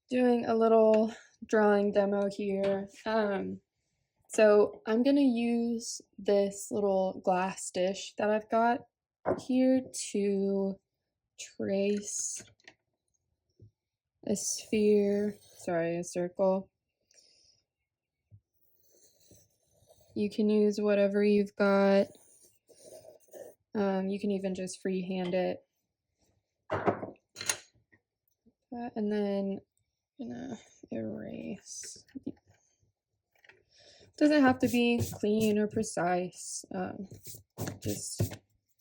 doing a little drawing demo here. So I'm gonna use this little glass dish that I've got here to trace a a circle. You can use whatever you've got. You can even just freehand it. And then I'm gonna erase. Doesn't have to be clean or precise, just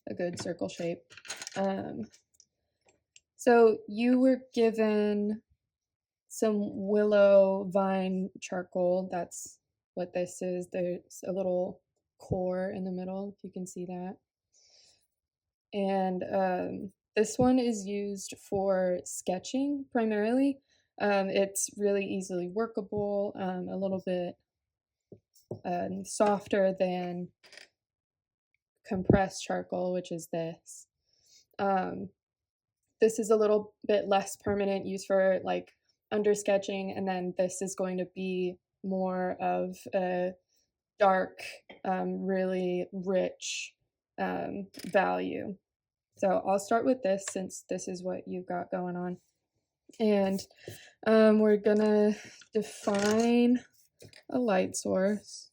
a good circle shape. So you were given some willow vine charcoal. That's what this is. There's a little core in the middle, if you can see that. And this one is used for sketching primarily. It's really easily workable, a little bit softer than compressed charcoal, which is this. This is a little bit less permanent, used for like under sketching, and then this is going to be more of a dark, really rich value. So I'll start with this since this is what you've got going on. And we're gonna define a light source.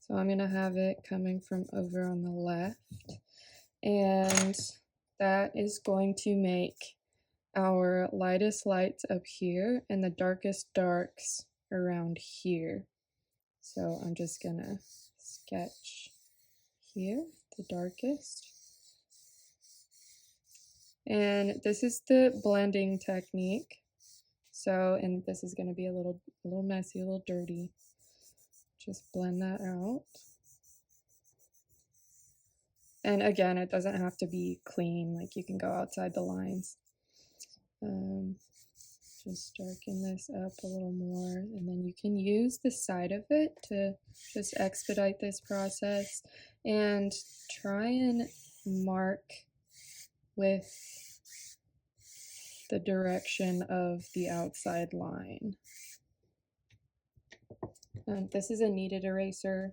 So I'm gonna have it coming from over on the left. And that is going to make our lightest lights up here and the darkest darks around here. So I'm just gonna sketch here, the darkest. And this is the blending technique. So, and this is gonna be a little messy, a little dirty. Just blend that out. And again, it doesn't have to be clean, like you can go outside the lines. Just darken this up a little more, and then you can use the side of it to just expedite this process and try and mark with the direction of the outside line. This is a kneaded eraser.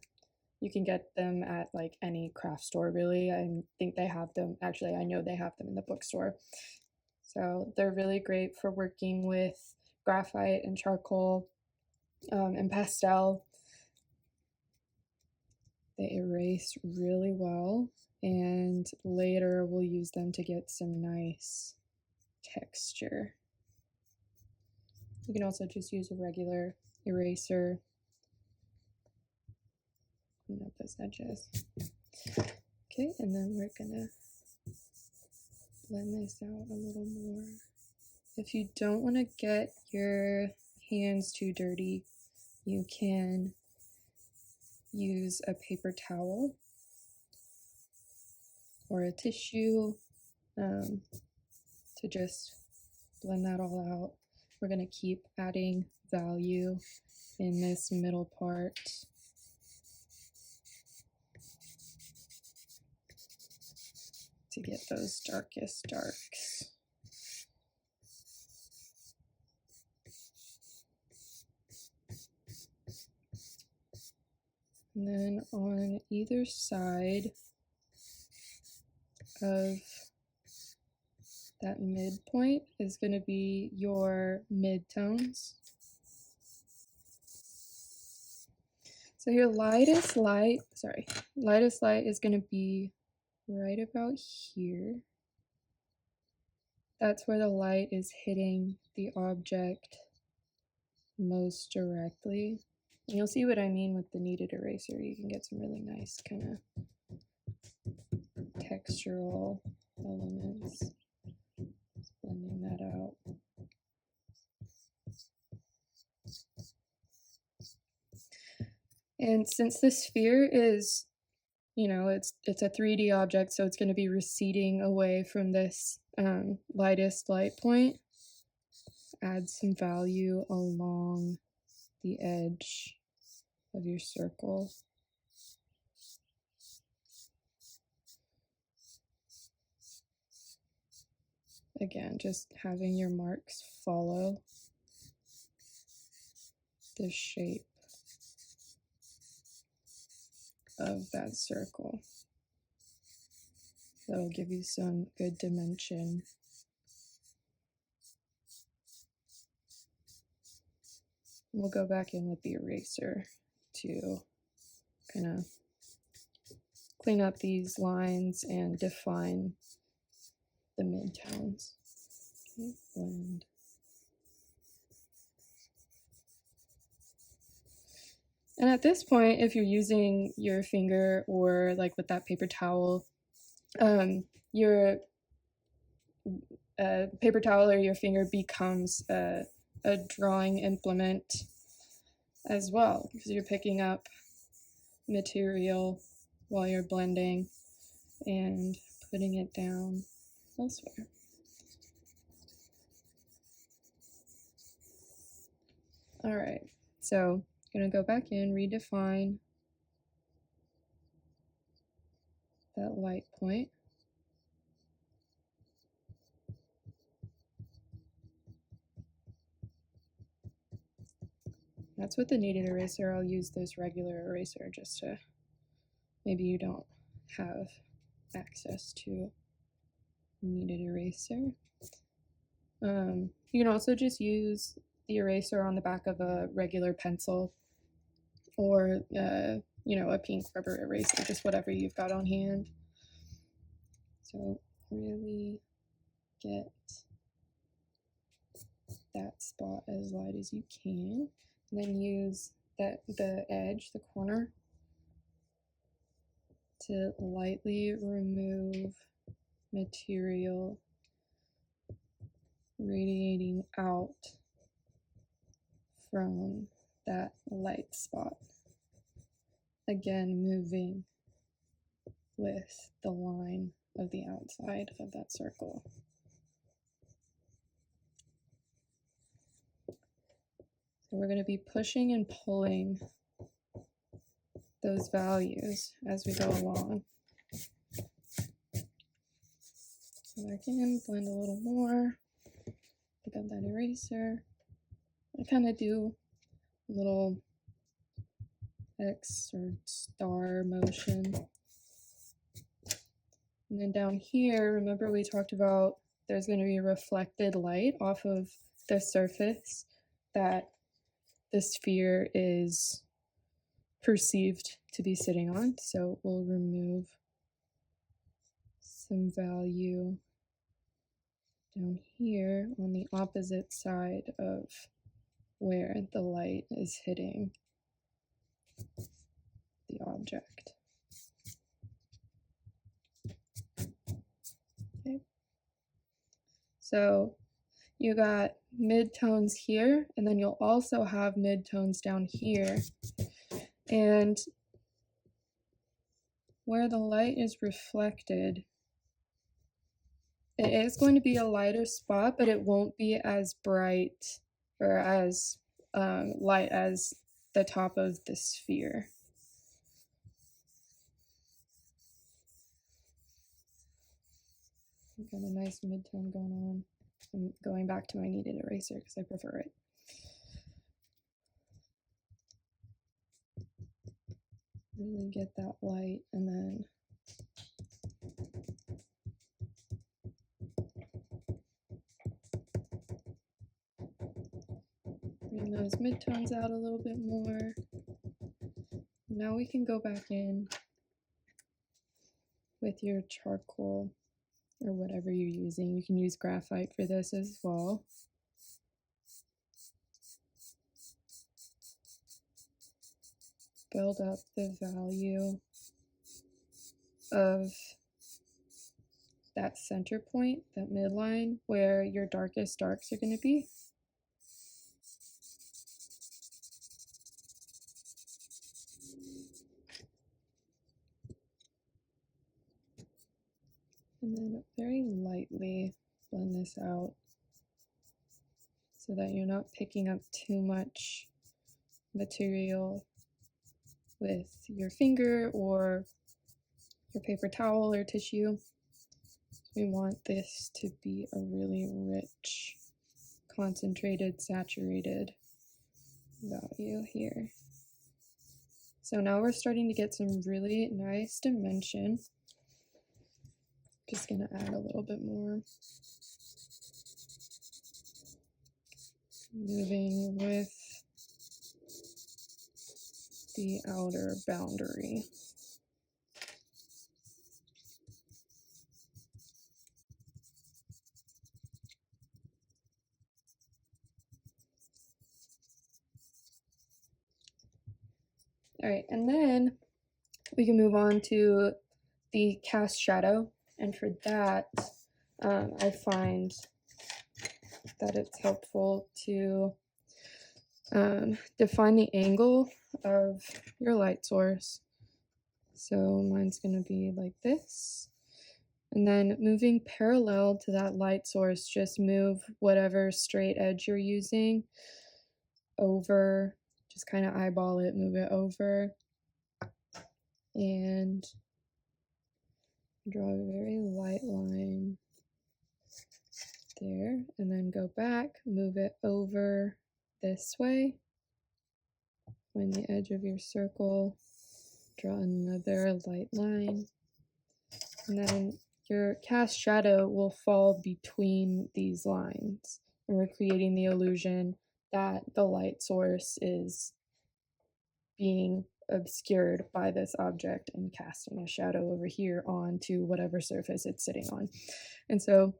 You can get them at like any craft store, really. I think they have them. Actually, I know they have them in the bookstore. So they're really great for working with graphite and charcoal and pastel. They erase really well, and later we'll use them to get some nice texture. You can also just use a regular eraser. Clean up those edges. Okay, and then we're gonna blend this out a little more. If you don't want to get your hands too dirty, you can use a paper towel or a tissue to just blend that all out. We're going to keep adding value in this middle part. To get those darkest darks. And then on either side of that midpoint is going to be your midtones. So your lightest light is going to be right about here. That's where the light is hitting the object most directly. And you'll see what I mean with the kneaded eraser. You can get some really nice kind of textural elements. Blending that out. And since the sphere is, it's a 3D object, so it's going to be receding away from this lightest light point. Add some value along the edge of your circle. Again, just having your marks follow the shape of that circle. That'll give you some good dimension. We'll go back in with the eraser to kind of clean up these lines and define the midtones. Okay, blend. And at this point, if you're using your finger or like with that paper towel, your paper towel or your finger becomes a drawing implement as well, because you're picking up material while you're blending and putting it down elsewhere. All right, so I'm gonna go back in, redefine that light point. That's with the kneaded eraser. I'll use this regular eraser just to, maybe you don't have access to kneaded eraser. You can also just use the eraser on the back of a regular pencil or you know, a pink rubber eraser, just whatever you've got on hand. So really get that spot as light as you can, and then use the edge, the corner, to lightly remove material radiating out from that light spot. Again, moving with the line of the outside of that circle. So we're going to be pushing and pulling those values as we go along. So I can blend a little more, pick up that eraser. I kind of do a little X or star motion. And then down here, remember we talked about there's going to be reflected light off of the surface that the sphere is perceived to be sitting on. So we'll remove some value down here on the opposite side of where the light is hitting the object. Okay. So you got midtones here, and then you'll also have midtones down here. And where the light is reflected, it is going to be a lighter spot, but it won't be as bright or as light as the top of the sphere. I've got a nice midtone going on. I'm going back to my kneaded eraser because I prefer it. Really get that light, and then bring those midtones out a little bit more. Now we can go back in with your charcoal or whatever you're using. You can use graphite for this as well. Build up the value of that center point, that midline, where your darkest darks are going to be. And then very lightly blend this out so that you're not picking up too much material with your finger or your paper towel or tissue. We want this to be a really rich, concentrated, saturated value here. So now we're starting to get some really nice dimension. Just gonna add a little bit more. Moving with the outer boundary. All right, and then we can move on to the cast shadow. And for that, I find that it's helpful to define the angle of your light source. So mine's going to be like this. And then moving parallel to that light source, just move whatever straight edge you're using over, just kind of eyeball it, move it over, and draw a very light line there, and then go back, move it over this way, find the edge of your circle, draw another light line, and then your cast shadow will fall between these lines, and we're creating the illusion that the light source is being obscured by this object and casting a shadow over here onto whatever surface it's sitting on. And so,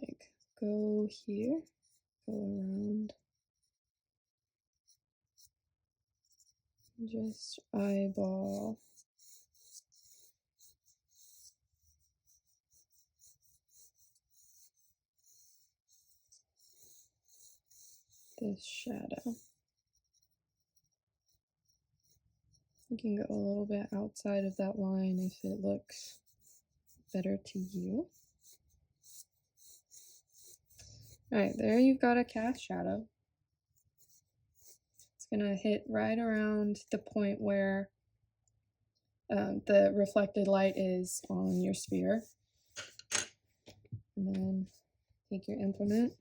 like, go here, go around, just eyeball this shadow. You can go a little bit outside of that line if it looks better to you. All right, there you've got a cast shadow. It's gonna hit right around the point where the reflected light is on your sphere. And then take your implement,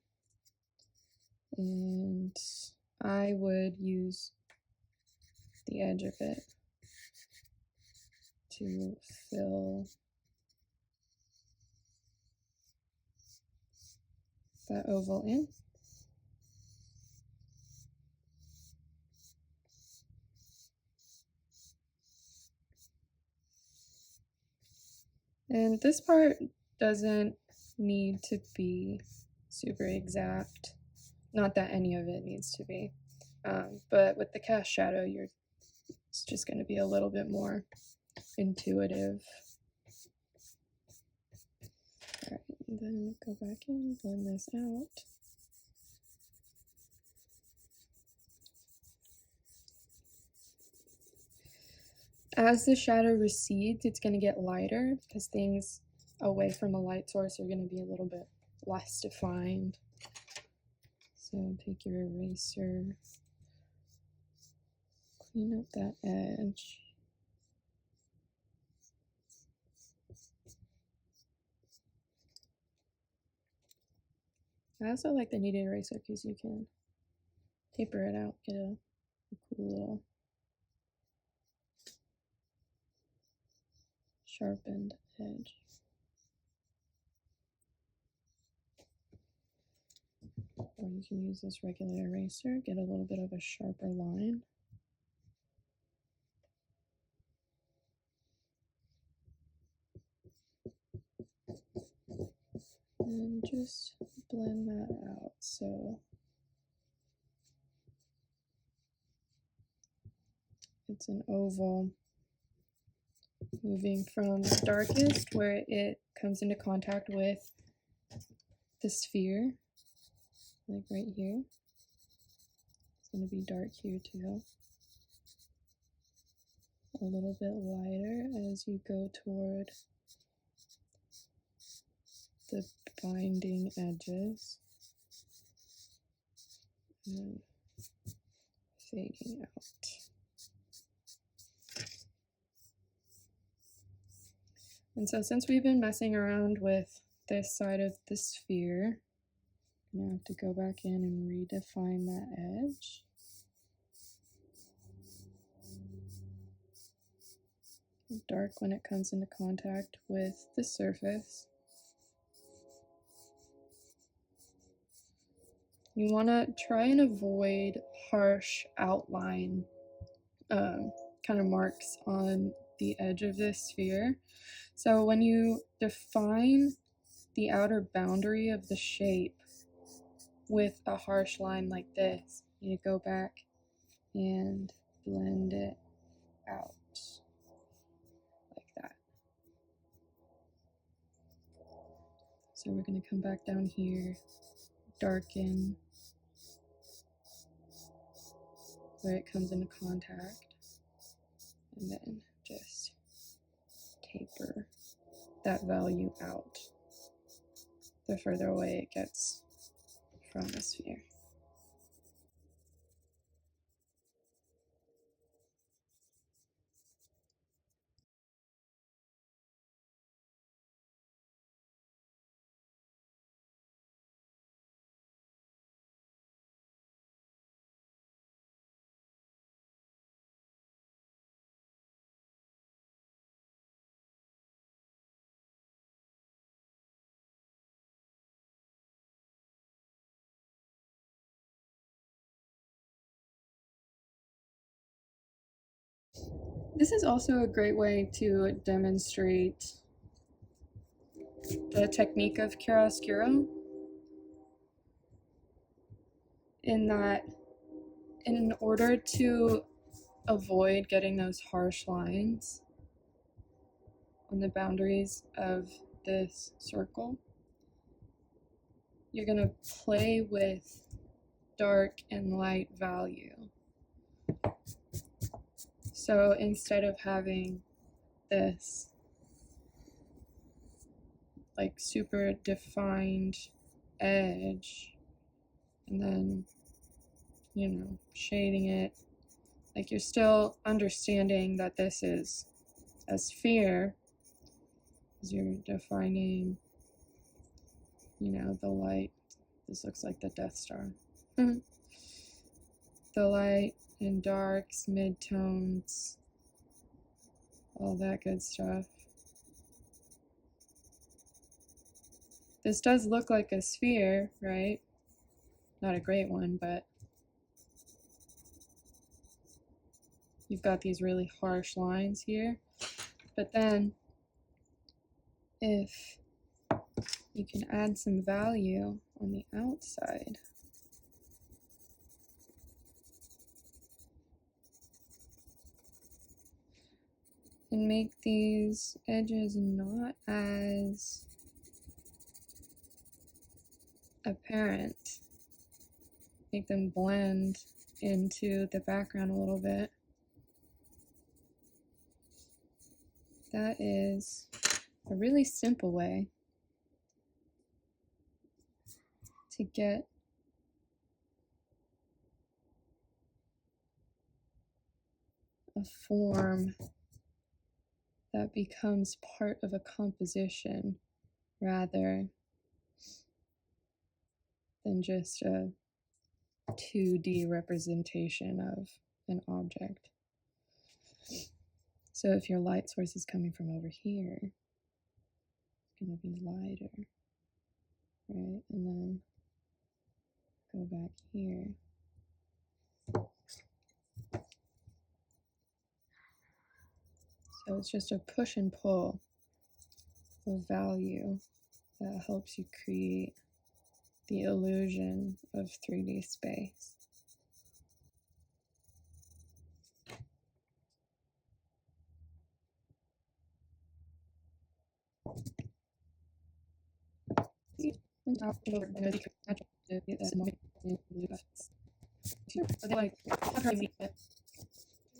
and I would use the edge of it to fill that oval in. And this part doesn't need to be super exact. Not that any of it needs to be. But with the cast shadow, it's just going to be a little bit more intuitive. All right, and then go back in, blend this out. As the shadow recedes, it's going to get lighter because things away from a light source are going to be a little bit less defined. So take your eraser, clean up that edge. I also like the kneaded eraser because you can taper it out, get a cool little sharpened edge. Or you can use this regular eraser, get a little bit of a sharper line. And just blend that out. So it's an oval moving from the darkest where it comes into contact with the sphere, like right here. It's going to be dark here too. A little bit lighter as you go toward the binding edges. And then fading out. And so since we've been messing around with this side of the sphere, Now I have to go back in and redefine that edge. Dark when it comes into contact with the surface. You want to try and avoid harsh outline kind of marks on the edge of this sphere. So when you define the outer boundary of the shape with a harsh line like this, you go back and blend it out like that. So we're going to come back down here, darken where it comes into contact, and then just taper that value out the further away it gets from the sphere. This is also a great way to demonstrate the technique of chiaroscuro, in that in order to avoid getting those harsh lines on the boundaries of this circle, you're going to play with dark and light value. So instead of having this like super defined edge and then, you know, shading it, like you're still understanding that this is a sphere, because you're defining, you know, the light. This looks like the Death Star. The light and darks, midtones, all that good stuff. This does look like a sphere, right? Not a great one, but you've got these really harsh lines here. But then if you can add some value on the outside, and make these edges not as apparent, make them blend into the background a little bit. That is a really simple way to get a form that becomes part of a composition rather than just a 2D representation of an object. So if your light source is coming from over here, it's going to be lighter, right? And then go back here. So it's just a push and pull of value that helps you create the illusion of 3D space.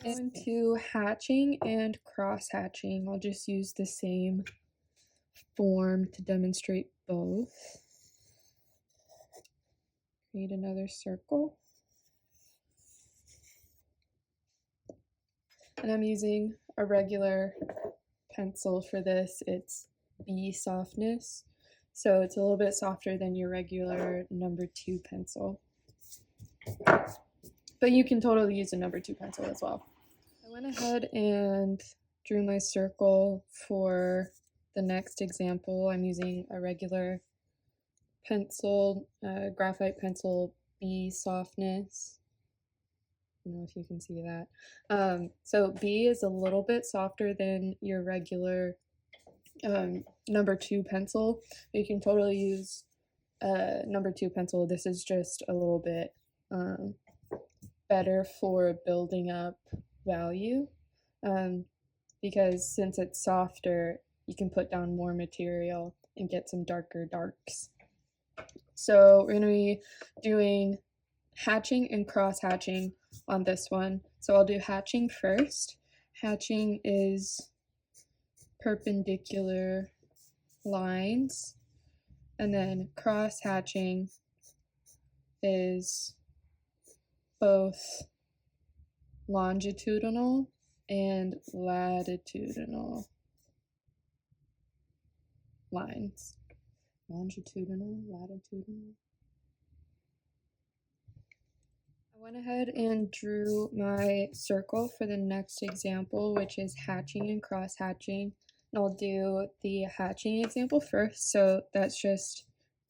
Into hatching and cross hatching, I'll just use the same form to demonstrate both. Create another circle. And I'm using a regular pencil for this. It's B softness. So it's a little bit softer than your regular number 2 pencil. But you can totally use a number 2 pencil as well. I went ahead and drew my circle for the next example. I'm using a regular pencil, graphite pencil B softness. I don't know if you can see that. So B is a little bit softer than your regular number 2 pencil. You can totally use number 2 pencil. This is just a little bit better for building up value, because since it's softer, you can put down more material and get some darker darks. So we're going to be doing hatching and cross hatching on this one. So I'll do hatching first. Hatching is perpendicular lines, and then cross hatching is both longitudinal and latitudinal lines. Longitudinal, latitudinal. I went ahead and drew my circle for the next example, which is hatching and cross hatching. And I'll do the hatching example first. So that's just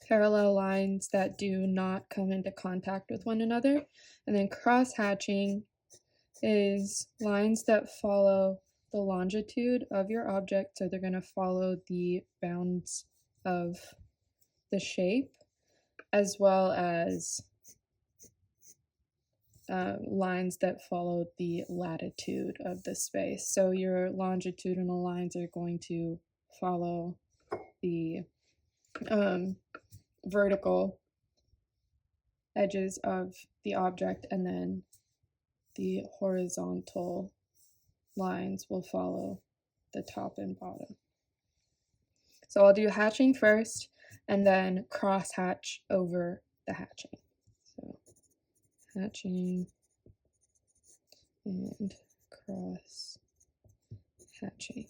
parallel lines that do not come into contact with one another. And then cross hatching is lines that follow the longitude of your object. So they're going to follow the bounds of the shape, as well as lines that follow the latitude of the space. So your longitudinal lines are going to follow the vertical edges of the object, and then the horizontal lines will follow the top and bottom. So I'll do hatching first and then cross hatch over the hatching. So hatching and cross hatching.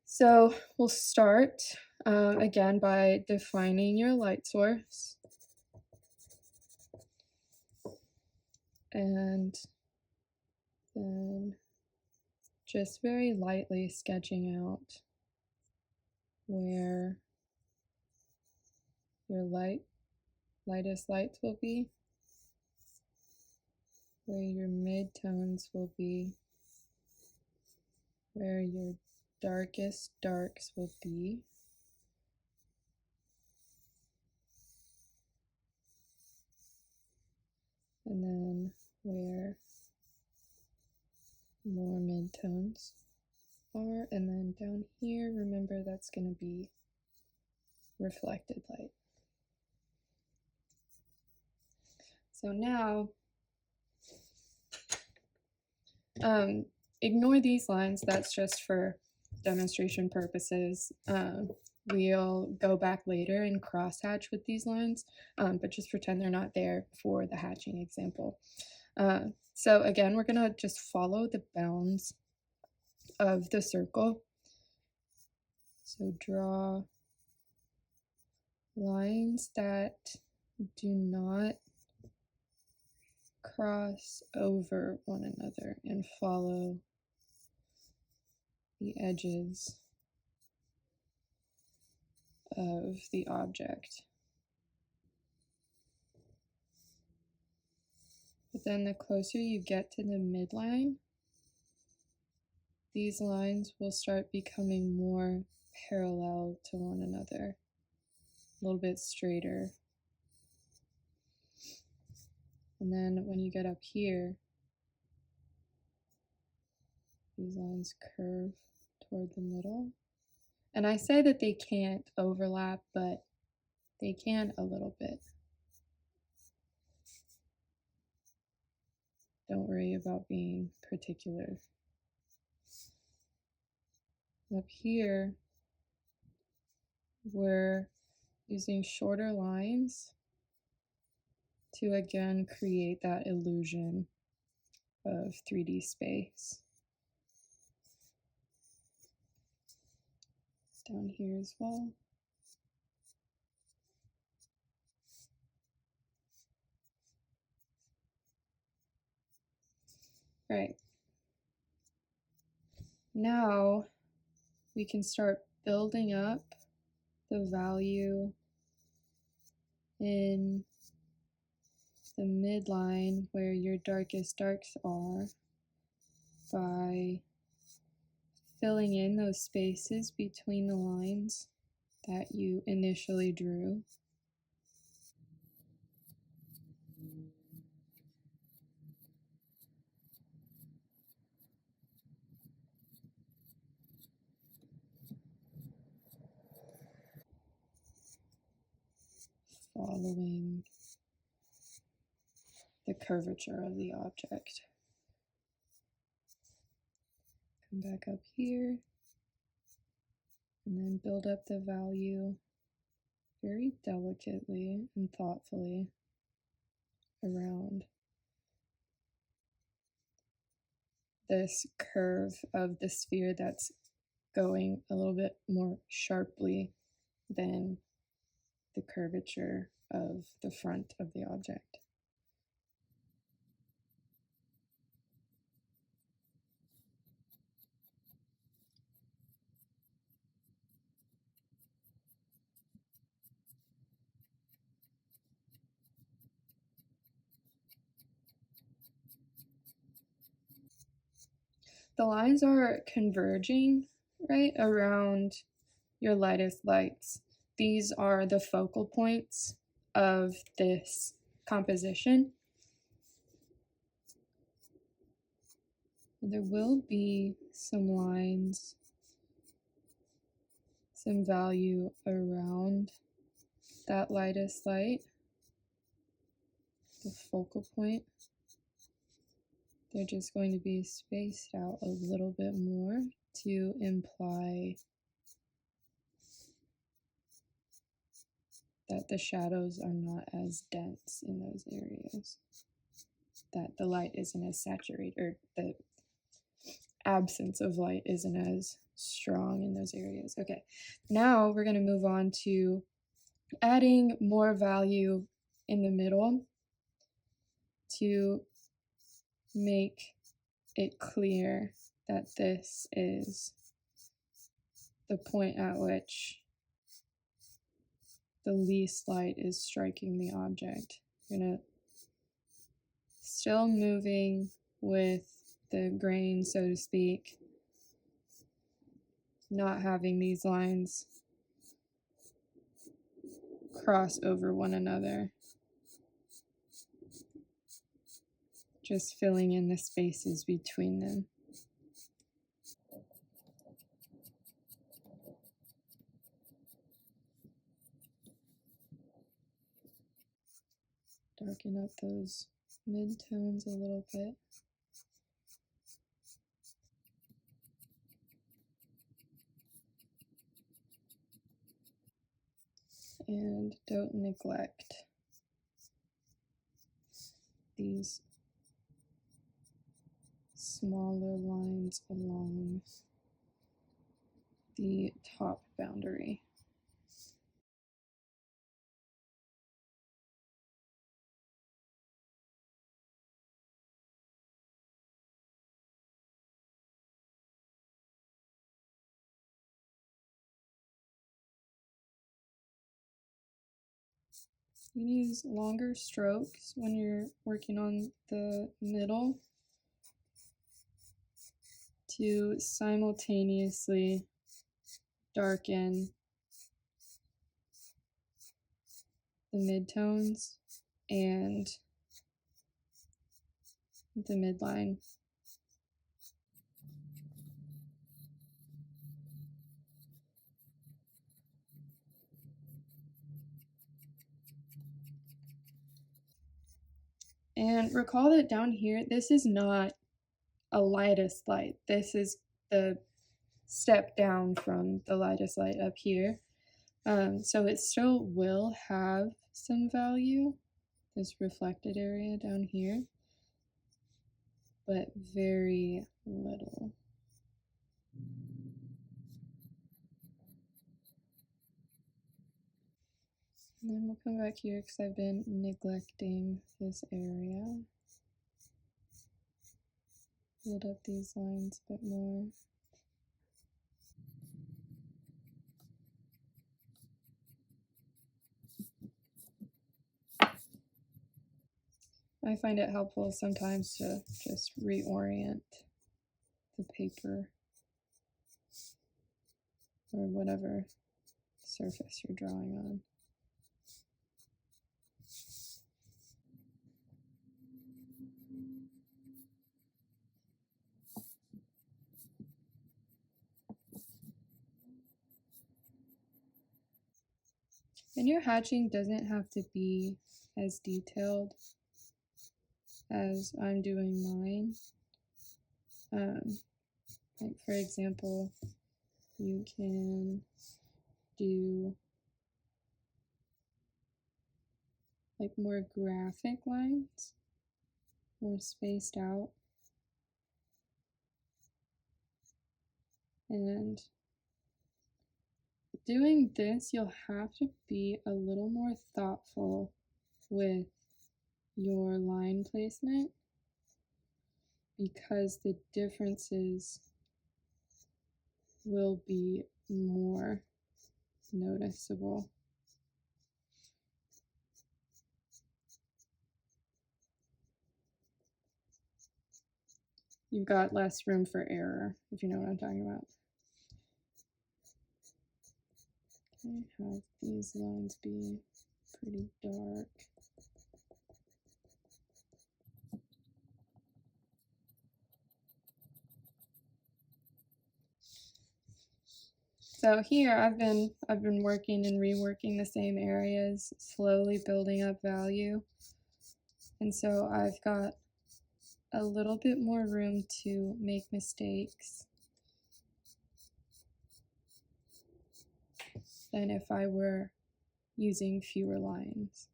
So we'll start again by defining your light source, and then just very lightly sketching out where your lightest lights will be, where your midtones will be, where your darkest darks will be, and then where more midtones are, and then down here, remember that's going to be reflected light. So now, ignore these lines, that's just for demonstration purposes. We'll go back later and cross hatch with these lines, but just pretend they're not there for the hatching example. So again, we're gonna just follow the bounds of the circle. So draw lines that do not cross over one another and follow the edges of the object. But then the closer you get to the midline, these lines will start becoming more parallel to one another, a little bit straighter. And then when you get up here, these lines curve toward the middle. And I say that they can't overlap, but they can a little bit. Don't worry about being particular. Up here, we're using shorter lines to again create that illusion of 3D space. down here as well. Right. Now we can start building up the value in the midline where your darkest darks are by filling in those spaces between the lines that you initially drew. Following the curvature of the object. Come back up here and then build up the value very delicately and thoughtfully around this curve of the sphere that's going a little bit more sharply than the curvature of the front of the object. The lines are converging right around your lightest lights. These are the focal points of this composition. There will be some lines, some value around that lightest light, the focal point. They're just going to be spaced out a little bit more to imply that the shadows are not as dense in those areas, that the light isn't as saturated, or the absence of light isn't as strong in those areas. Okay, now we're going to move on to adding more value in the middle to make it clear that this is the point at which the least light is striking the object. You're gonna still moving with the grain, so to speak, not having these lines cross over one another. Just filling in the spaces between them. Darken up those mid-tones a little bit. And don't neglect these smaller lines along the top boundary. You can use longer strokes when you're working on the middle to simultaneously darken the midtones and the midline. And recall that down here, this is not a lightest light. This is the step down from the lightest light up here. So it still will have some value, this reflected area down here, but very little. And then we'll come back here because I've been neglecting this area. Build up these lines a bit more. I find it helpful sometimes to just reorient the paper or whatever surface you're drawing on. And your hatching doesn't have to be as detailed as I'm doing mine. Like for example, you can do like more graphic lines, more spaced out. And doing this, you'll have to be a little more thoughtful with your line placement because the differences will be more noticeable. You've got less room for error, if you know what I'm talking about. Okay, have these lines be pretty dark. So here I've been working and reworking the same areas, slowly building up value. And so I've got a little bit more room to make mistakes than if I were using fewer lines.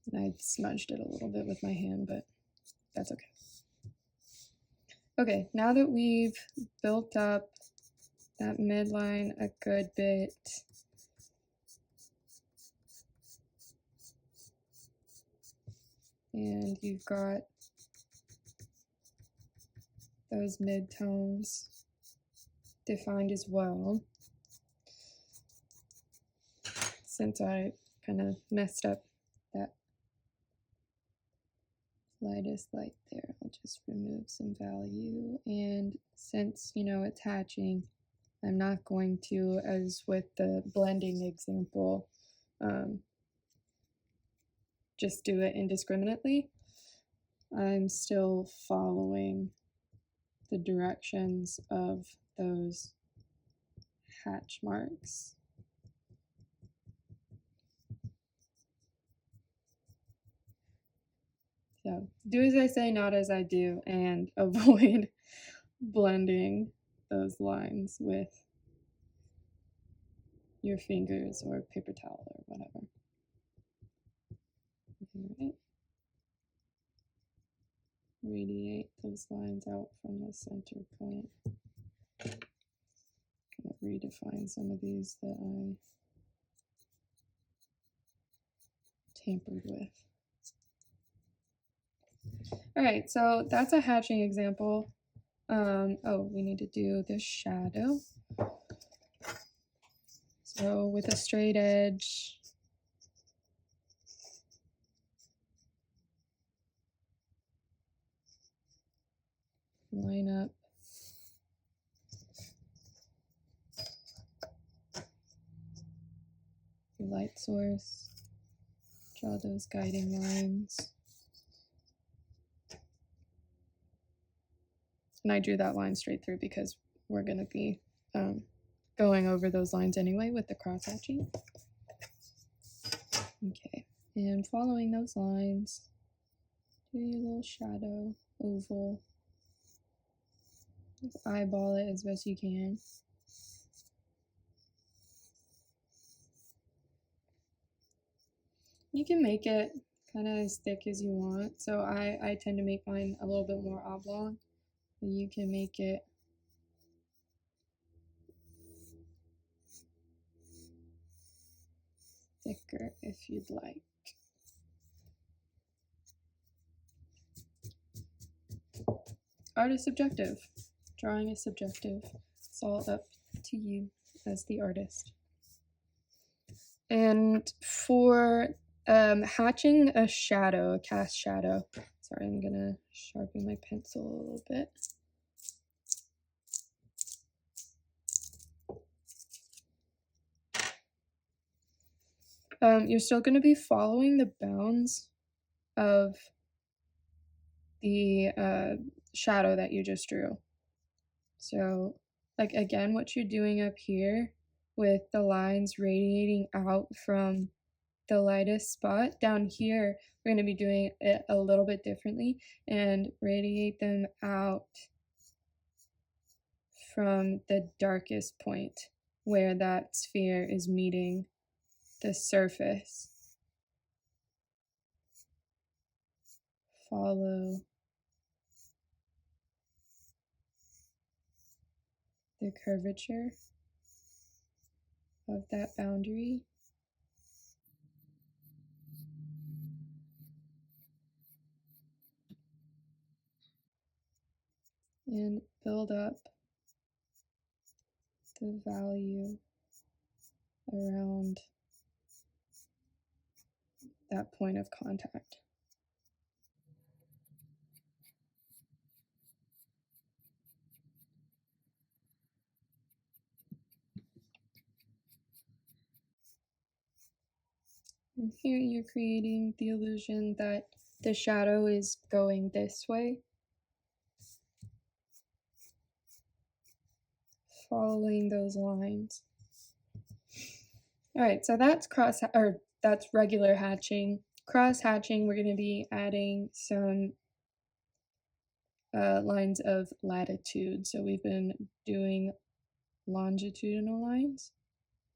And I smudged it a little bit with my hand, but that's okay. Okay, now that we've built up that midline a good bit, and you've got those midtones defined as well, since I kind of messed up that lightest light there, I'll just remove some value. And since, you know, it's hatching, I'm not going to, as with the blending example, just do it indiscriminately. I'm still following the directions of those hatch marks. So do as I say, not as I do, and avoid blending those lines with your fingers or paper towel or whatever. All right. Radiate those lines out from the center point. Gonna redefine some of these that I tampered with. All right, so that's a hatching example. Oh, we need to do the shadow. So with a straight edge, line up your light source, draw those guiding lines. And I drew that line straight through because we're going to be going over those lines anyway with the cross hatching. Okay, and following those lines, do your little shadow, oval. Just eyeball it as best you can. You can make it kind of as thick as you want. So I tend to make mine a little bit more oblong. You can make it thicker if you'd like. Art is subjective. Drawing is subjective. It's all up to you as the artist. And for hatching a shadow, a cast shadow, sorry, I'm gonna sharpen my pencil a little bit. You're still going to be following the bounds of the shadow that you just drew. So, like, again, what you're doing up here with the lines radiating out from the lightest spot, down here, we're going to be doing it a little bit differently and radiate them out from the darkest point where that sphere is meeting the surface. Follow the curvature of that boundary and build up the value around that point of contact. And here you're creating the illusion that the shadow is going this way, following those lines. All right, so that's that's regular hatching. Cross hatching, we're going to be adding some lines of latitude. So we've been doing longitudinal lines.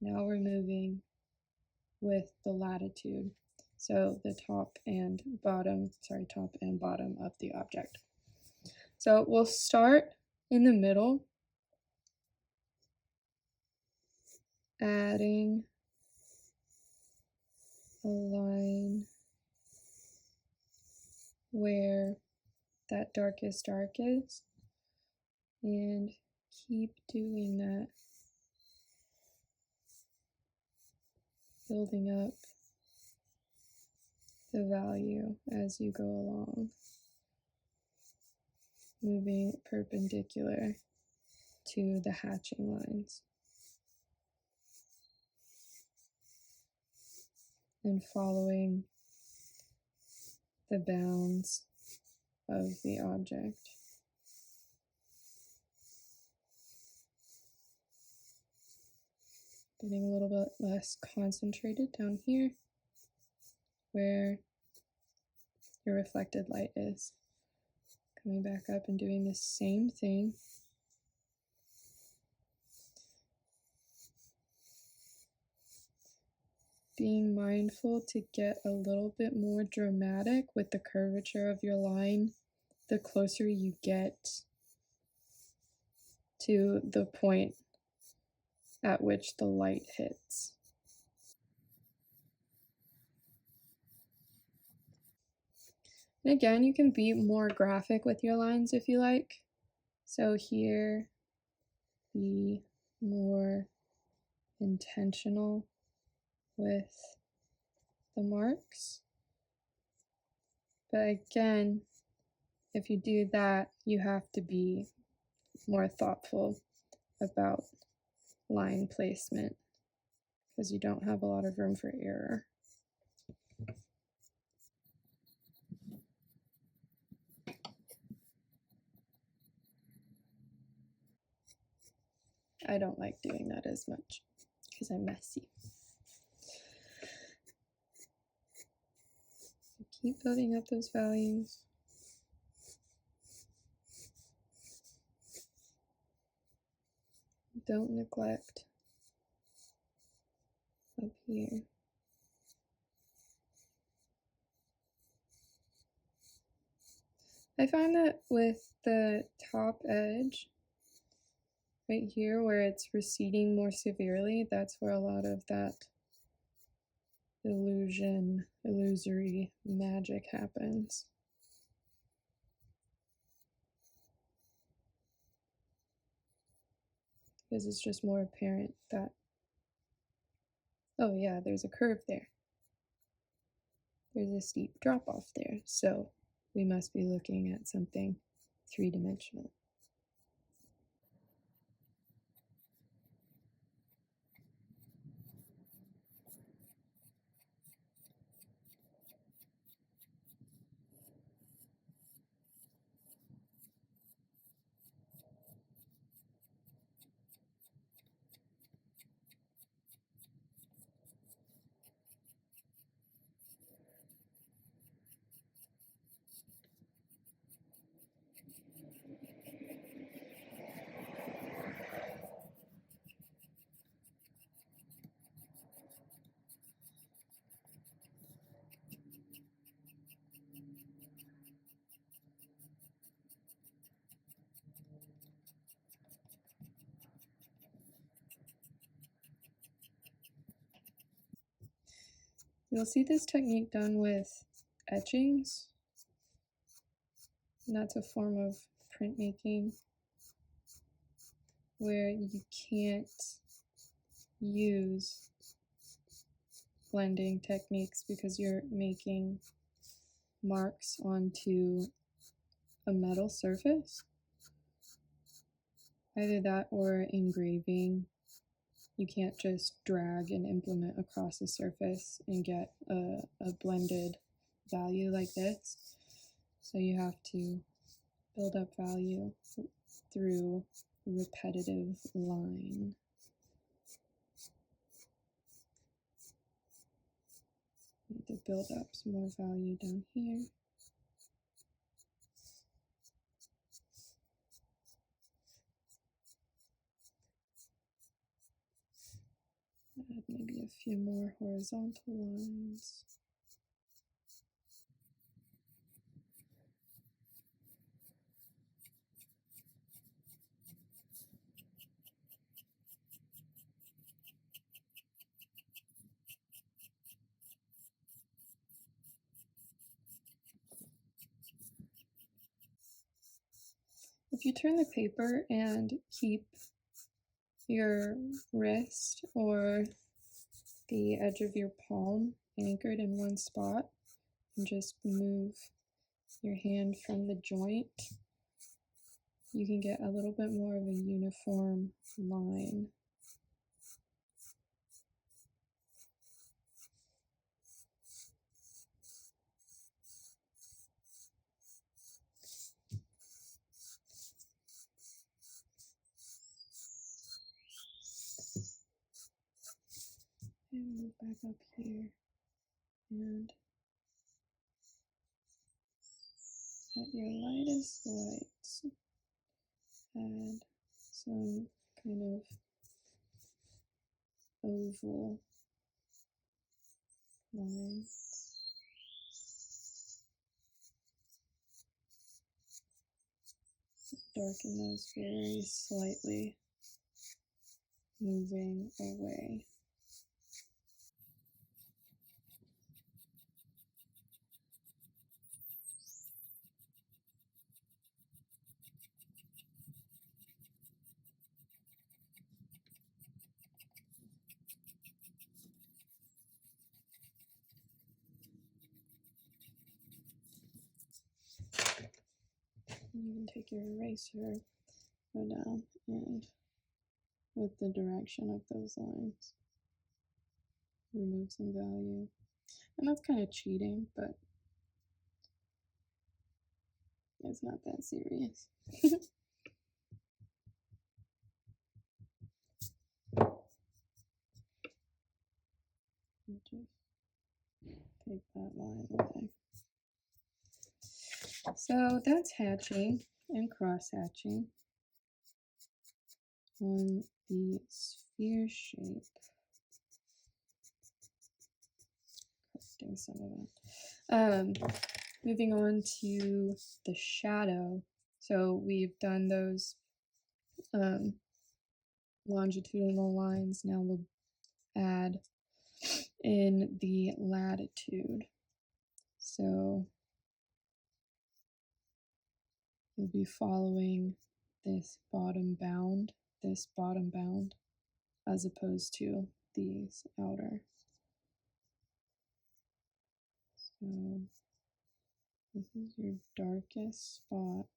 Now we're moving with the latitude. So the top and bottom of the object. So we'll start in the middle, adding a line where that darkest dark is, and keep doing that, building up the value as you go along, moving perpendicular to the hatching lines, and following the bounds of the object. Getting a little bit less concentrated down here where your reflected light is. Coming back up and doing the same thing. Being mindful to get a little bit more dramatic with the curvature of your line the closer you get to the point at which the light hits. And again, you can be more graphic with your lines if you like. So here, be more intentional with the marks. But again, if you do that, you have to be more thoughtful about line placement because you don't have a lot of room for error. I don't like doing that as much because I'm messy. So keep building up those values. Don't neglect up here. I find that with the top edge, right here where it's receding more severely, that's where a lot of that illusory magic happens. Because it's just more apparent that, oh yeah, there's a curve there. There's a steep drop off there. So we must be looking at something three-dimensional. You'll see this technique done with etchings, and that's a form of printmaking where you can't use blending techniques because you're making marks onto a metal surface. Either that or engraving. You can't just drag an implement across a surface and get a blended value like this. So you have to build up value through repetitive line. Need to build up some more value down here. Add maybe a few more horizontal lines. If you turn the paper and keep your wrist or the edge of your palm anchored in one spot and just move your hand from the joint, you can get a little bit more of a uniform line. And move back up here and at your lightest lights, add some kind of oval line. Darken those very slightly, moving away. You can take your eraser, go down, and with the direction of those lines, remove some value. And that's kind of cheating, but it's not that serious. Just take that line away. So that's hatching and cross hatching on the sphere shape. Correcting some of that. Moving on to the shadow. So we've done those longitudinal lines. Now we'll add in the latitude. So you'll be following this bottom bound, as opposed to these outer. So this is your darkest spot.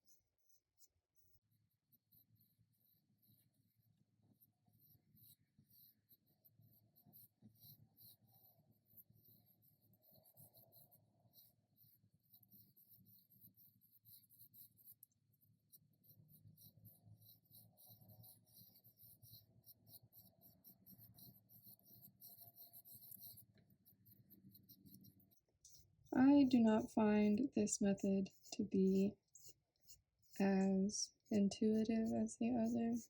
I do not find this method to be as intuitive as the others.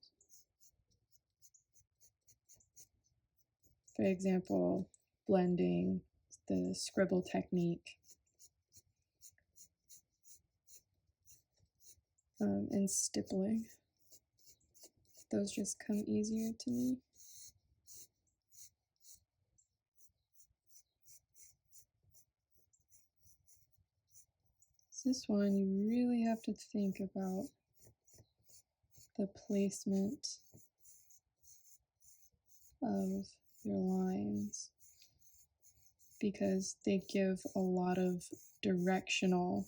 For example, blending, the scribble technique, and stippling. Those just come easier to me. This one, you really have to think about the placement of your lines because they give a lot of directional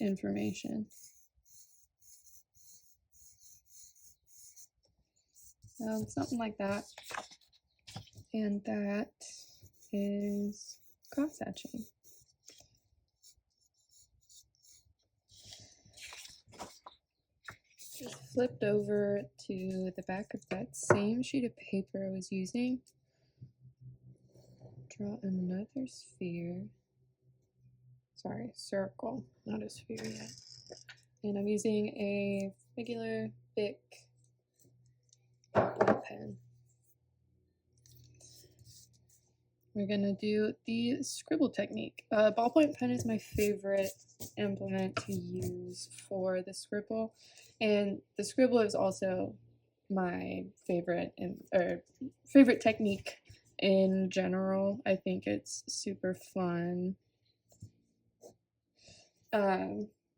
information. Something like that. And that is cross hatching. Just flipped over to the back of that same sheet of paper I was using. Draw another sphere. Sorry, circle, not a sphere yet. And I'm using a regular Bic pen. We're gonna do the scribble technique. Ballpoint pen is my favorite implement to use for the scribble, and the scribble is also my favorite favorite technique in general. I think it's super fun.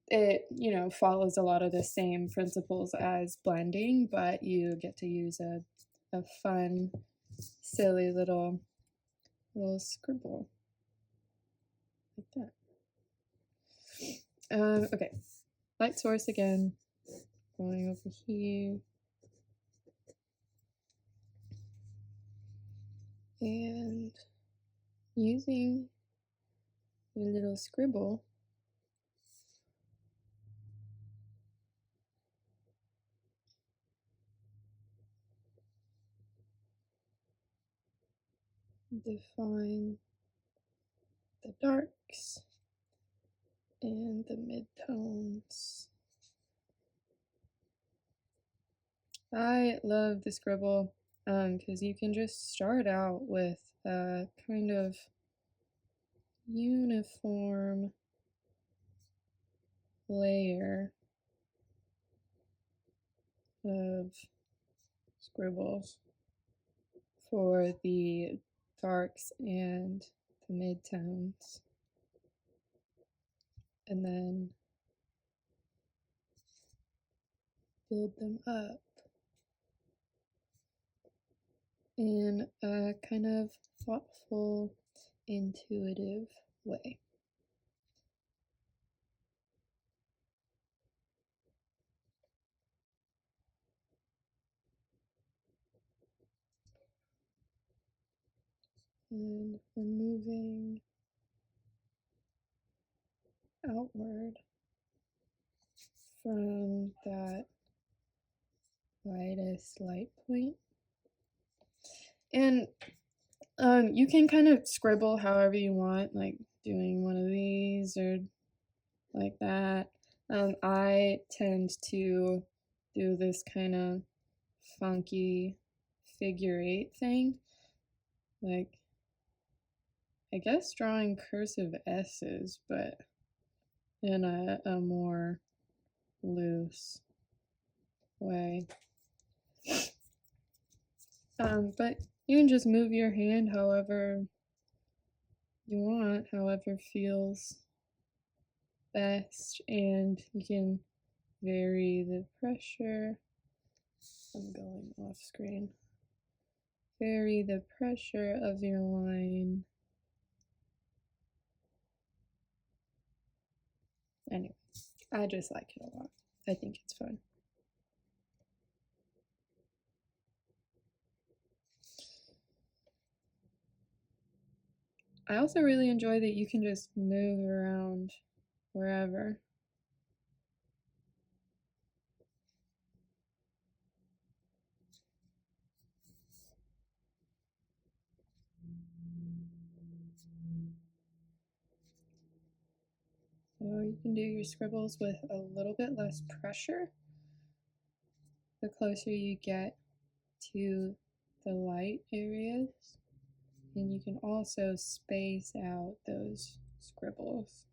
It follows a lot of the same principles as blending, but you get to use a fun, silly little scribble like that. Okay, light source again, going over here, and using a little scribble. Define the darks and the midtones. I love the scribble because you can just start out with a kind of uniform layer of scribbles for the darks and the midtones, and then build them up in a kind of thoughtful, intuitive way. And we're moving outward from that lightest light point. And you can kind of scribble however you want, like doing one of these or like that. I tend to do this kind of funky figure eight thing, like I guess drawing cursive S's, but in a more loose way. But You can just move your hand however you want, however feels best, and you can vary the pressure. I'm going off screen. Vary the pressure of your line. Anyway, I just like it a lot. I think it's fun. I also really enjoy that you can just move around wherever. So you can do your scribbles with a little bit less pressure the closer you get to the light areas. And you can also space out those scribbles.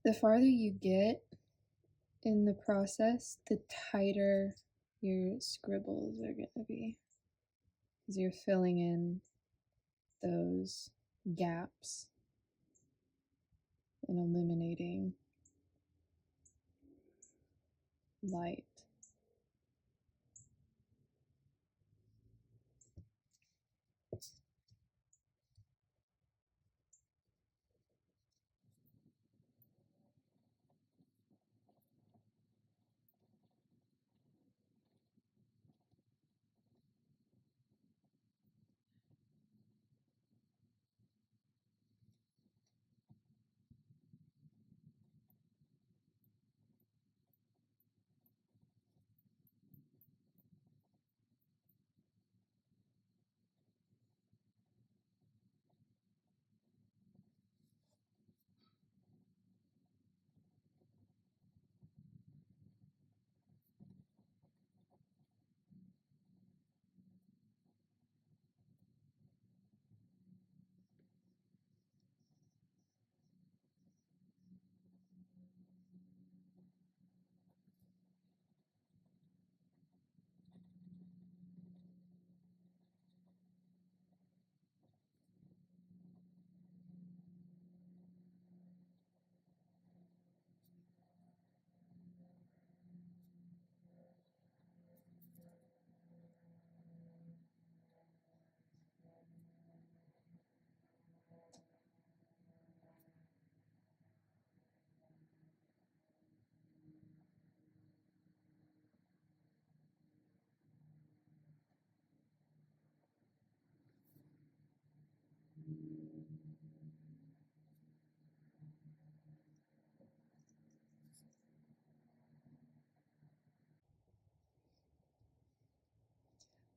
The farther you get in the process, the tighter your scribbles are going to be, because you're filling in those gaps and eliminating light.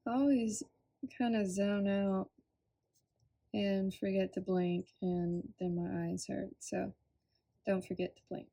I always kind of zone out and forget to blink, and then my eyes hurt. So don't forget to blink.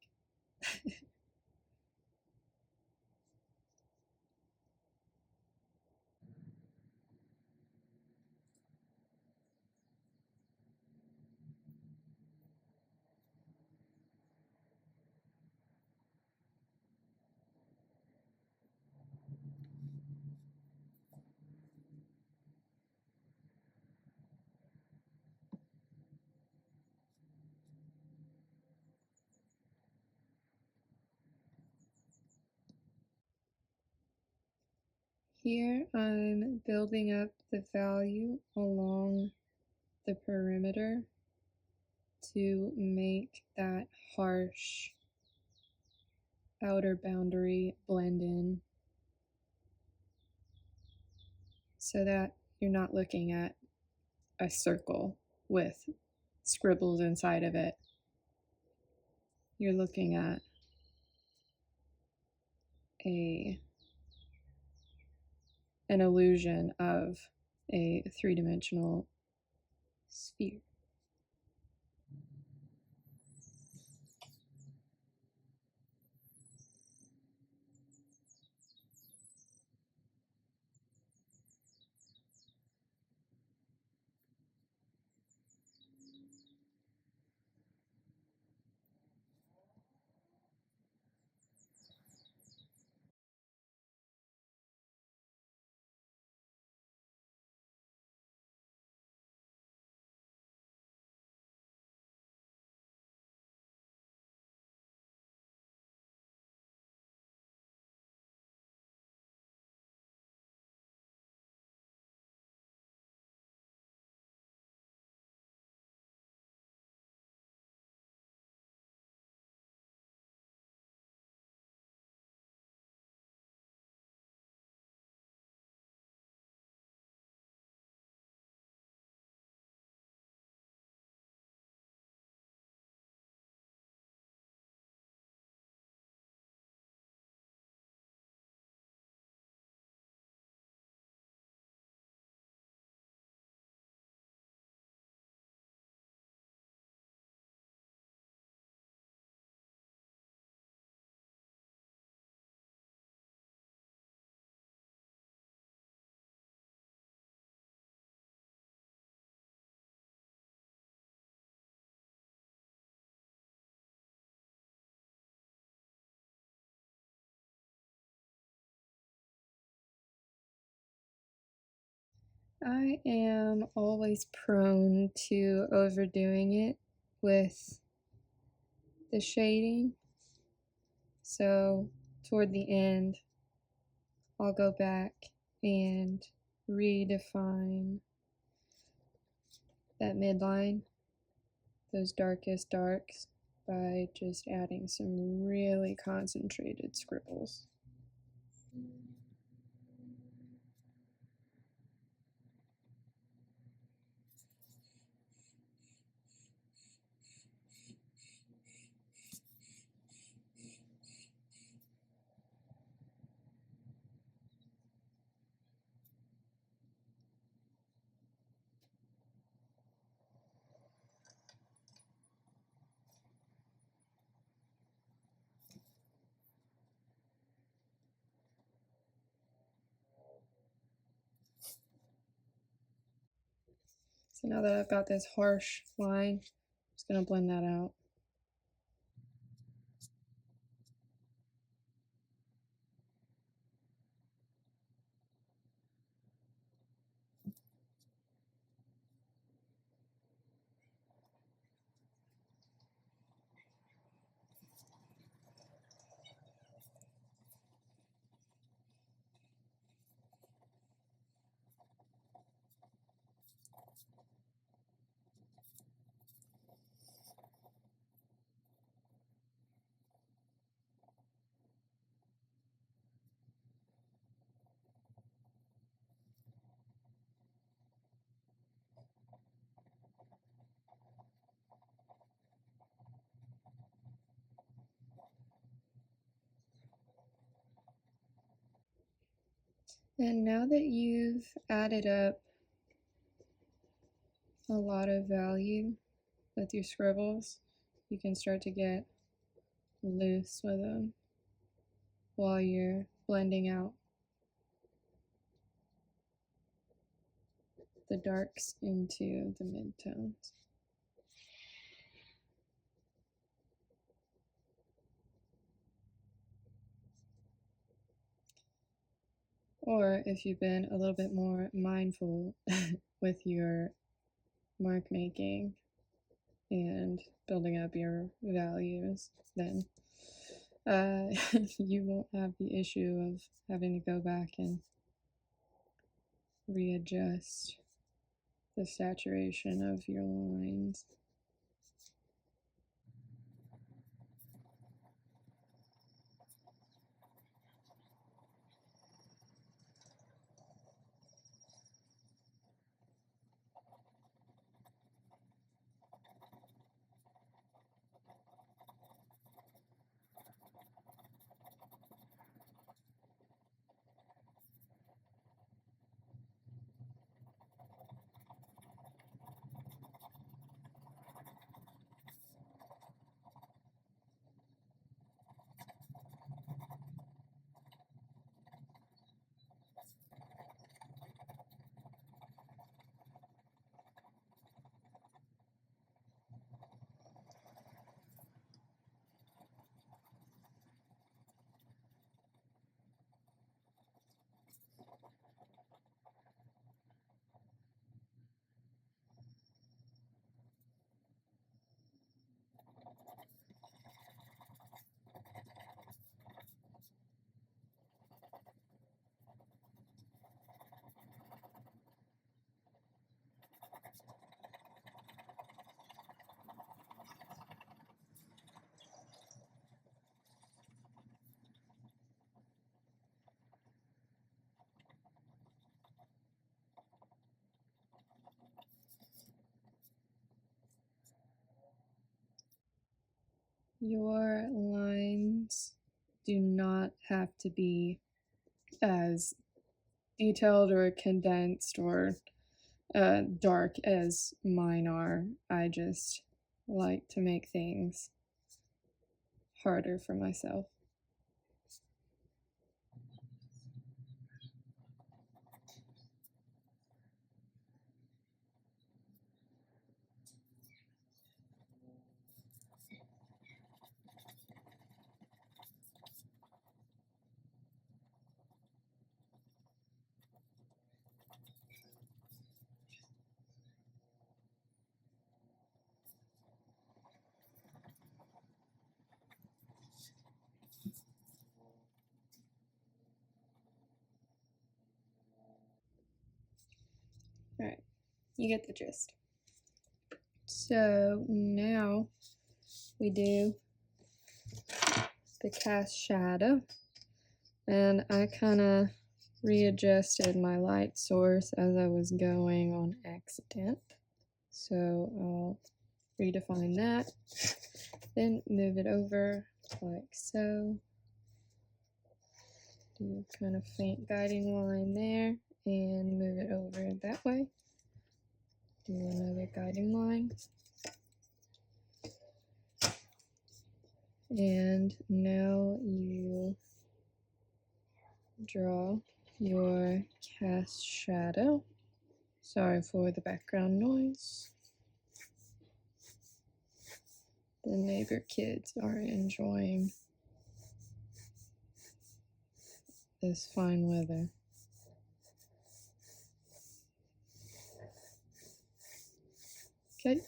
Here I'm building up the value along the perimeter to make that harsh outer boundary blend in so that you're not looking at a circle with scribbles inside of it. You're looking at an illusion of a three-dimensional sphere. I am always prone to overdoing it with the shading. So toward the end, I'll go back and redefine that midline, those darkest darks, by just adding some really concentrated scribbles. So now that I've got this harsh line, I'm just going to blend that out. And now that you've added up a lot of value with your scribbles, you can start to get loose with them while you're blending out the darks into the midtones. Or if you've been a little bit more mindful with your mark making and building up your values, then you won't have the issue of having to go back and readjust the saturation of your lines. Your lines do not have to be as detailed or condensed or dark as mine are. I just like to make things harder for myself. All right, you get the gist. So now we do the cast shadow, and I kind of readjusted my light source as I was going on accident. So I'll redefine that, then move it over like so. Do kind of faint guiding line there and move it over that way. Do another guiding line. And now you draw your cast shadow. Sorry for the background noise. The neighbor kids are enjoying this fine weather. Okay,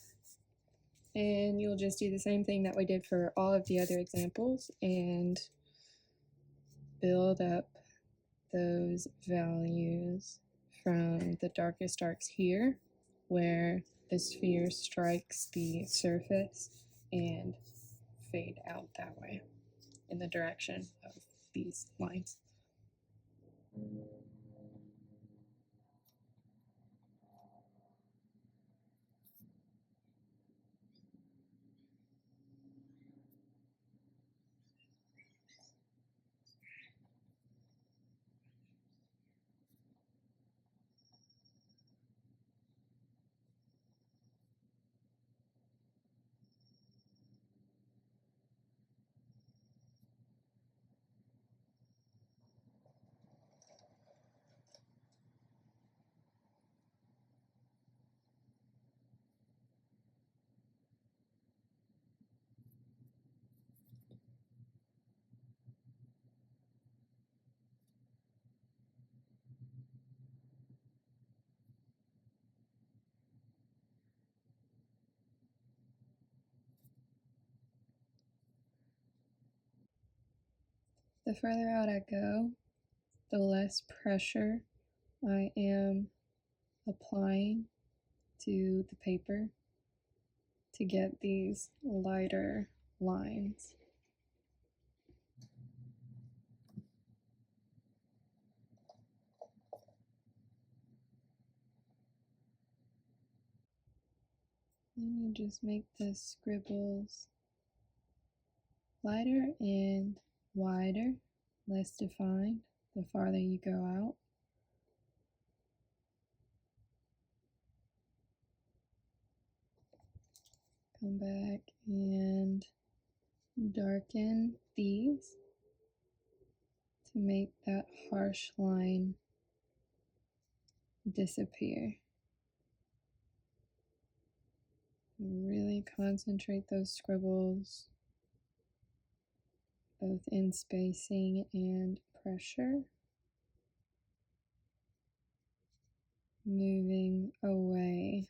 and you'll just do the same thing that we did for all of the other examples and build up those values from the darkest darks here, where the sphere strikes the surface, and fade out that way in the direction of these lines. the further out I go, the less pressure I am applying to the paper to get these lighter lines. Let me just make the scribbles lighter and wider, less defined the farther you go out. Come back and darken these to make that harsh line disappear. Really concentrate those scribbles, both in spacing and pressure, moving away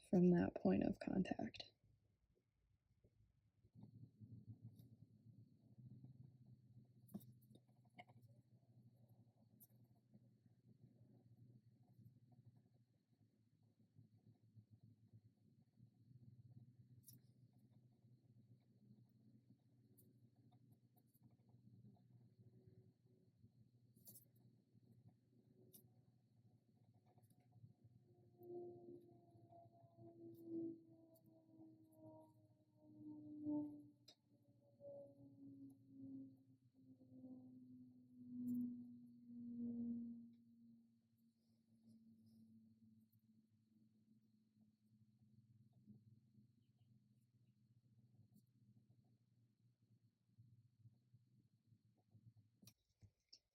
from that point of contact.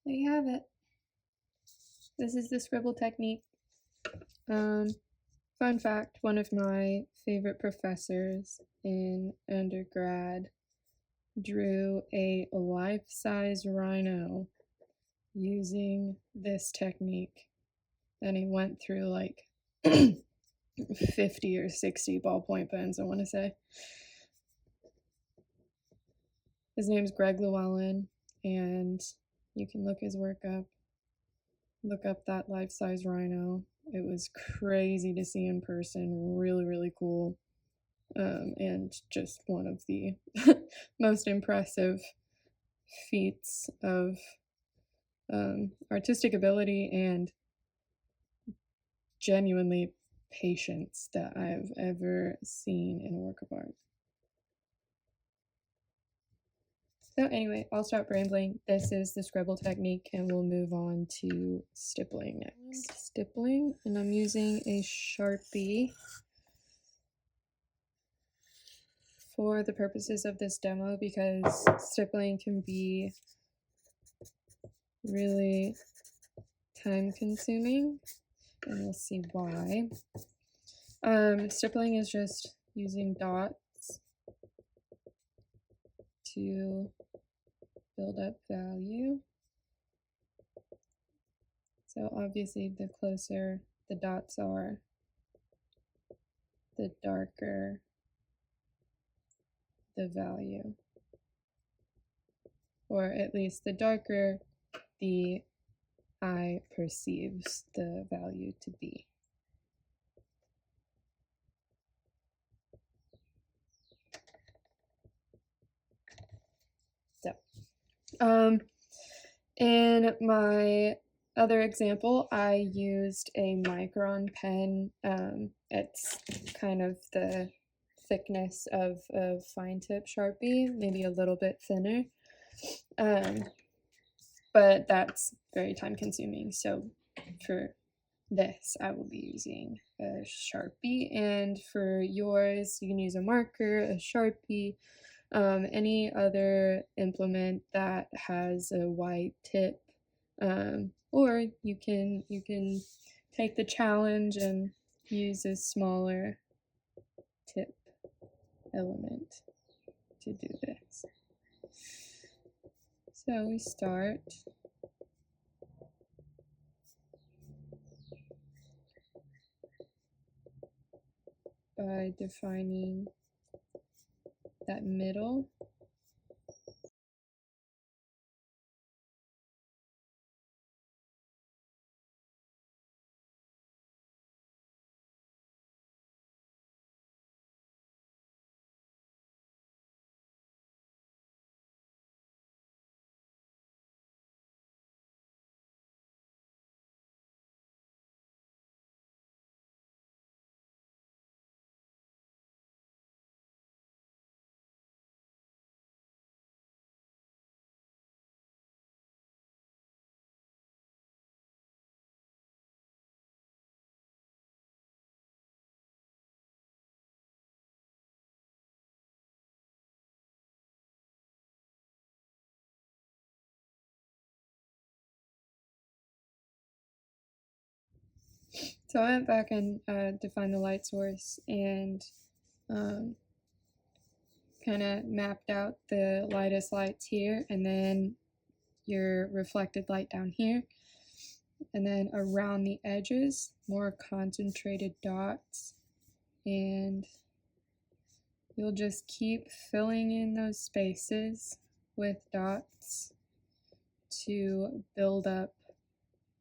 There you have it. This is the scribble technique. Fun fact, one of my favorite professors in undergrad drew a life-size rhino using this technique, and he went through like 50 or 60 ballpoint pens, I want to say. His name's Greg Llewellyn, and you can look his work up. Look up that life-size rhino. It was crazy to see in person, really, really cool. And just one of the most impressive feats of artistic ability and genuinely patience that I've ever seen in a work of art. So anyway, I'll stop rambling. This is the scribble technique, and we'll move on to stippling next. Stippling, and I'm using a Sharpie for the purposes of this demo because stippling can be really time consuming, and we'll see why. Stippling is just using dots to build up value. So obviously the closer the dots are, the darker the value. Or at least the darker the eye perceives the value to be. So, in my other example, I used a micron pen. It's kind of the thickness of a fine tip Sharpie, maybe a little bit thinner. But that's very time consuming. So for this, I will be using a Sharpie, and for yours, you can use a marker, a Sharpie, any other implement that has a wide tip, or you can take the challenge and use a smaller tip element to do this. So we start by defining that middle So I went back and defined the light source and kind of mapped out the lightest lights here, and then your reflected light down here. And then around the edges, more concentrated dots. And you'll just keep filling in those spaces with dots to build up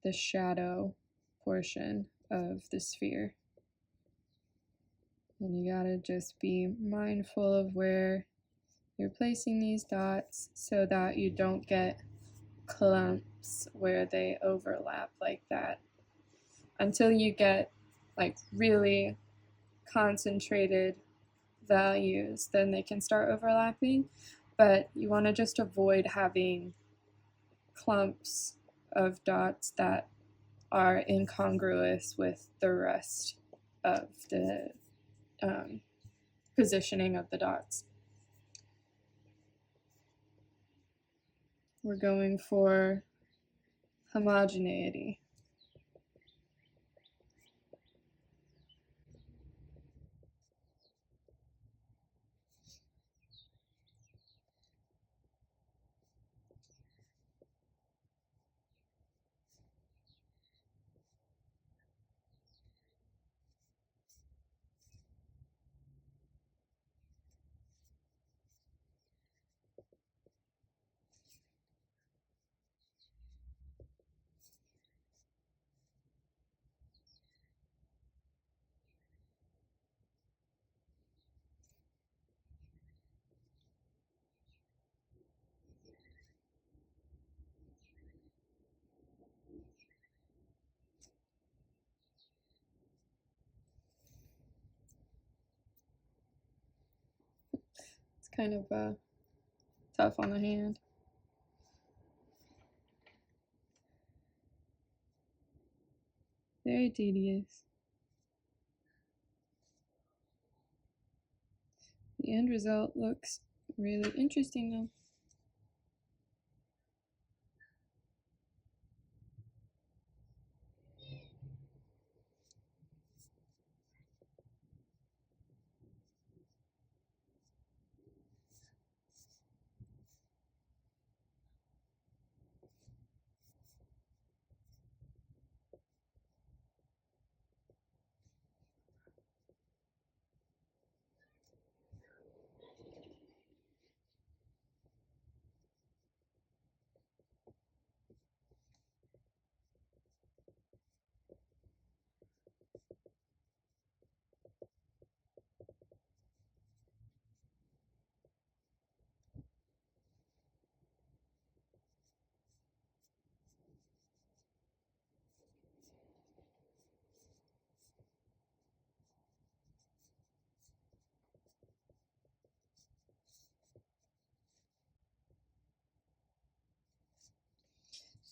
the shadow portion of the sphere. And you gotta just be mindful of where you're placing these dots so that you don't get clumps where they overlap like that. Until you get like really concentrated values, then they can start overlapping. But you want to just avoid having clumps of dots that are incongruous with the rest of the positioning of the dots. We're going for homogeneity. It's kind of tough on the hand. Very tedious. The end result looks really interesting though.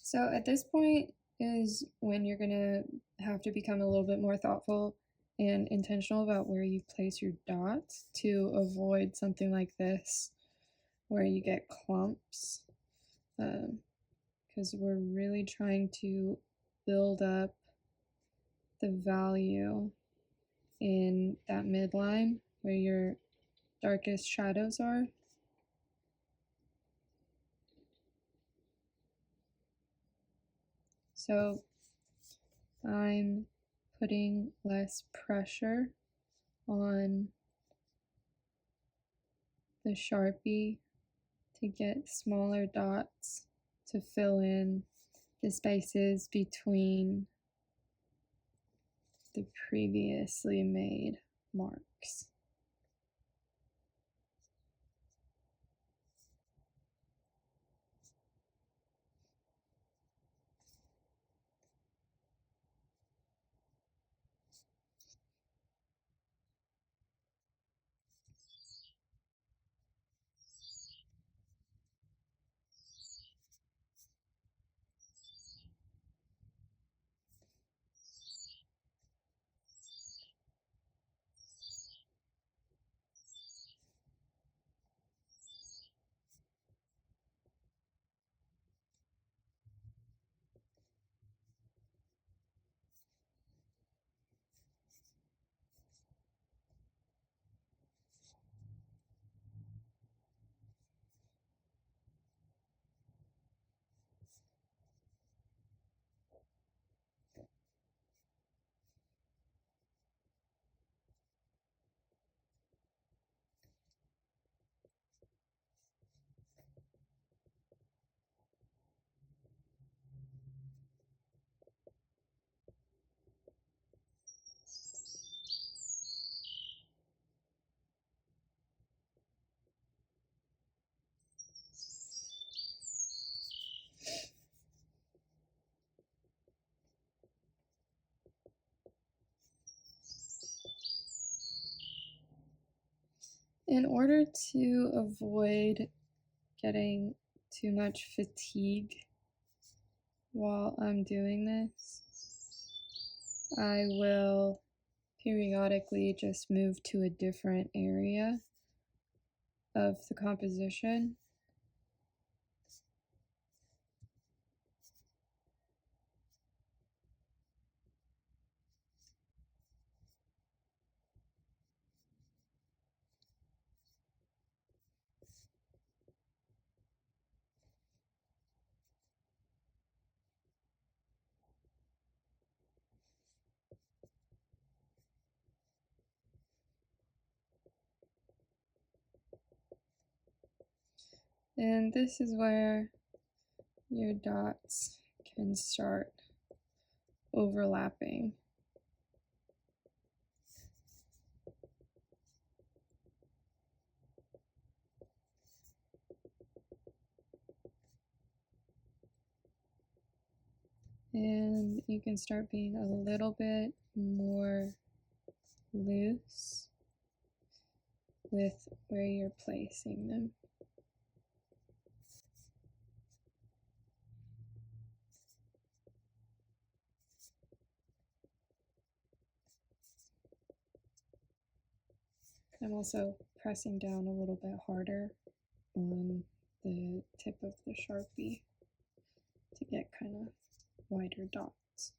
So at this point is when you're gonna have to become a little bit more thoughtful and intentional about where you place your dots to avoid something like this where you get clumps, because we're really trying to build up the value in that midline where your darkest shadows are. So I'm putting less pressure on the Sharpie to get smaller dots to fill in the spaces between the previously made marks. In order to avoid getting too much fatigue while I'm doing this, I will periodically just move to a different area of the composition. And this is where your dots can start overlapping. And you can start being a little bit more loose with where you're placing them. I'm also pressing down a little bit harder on the tip of the Sharpie to get kind of wider dots.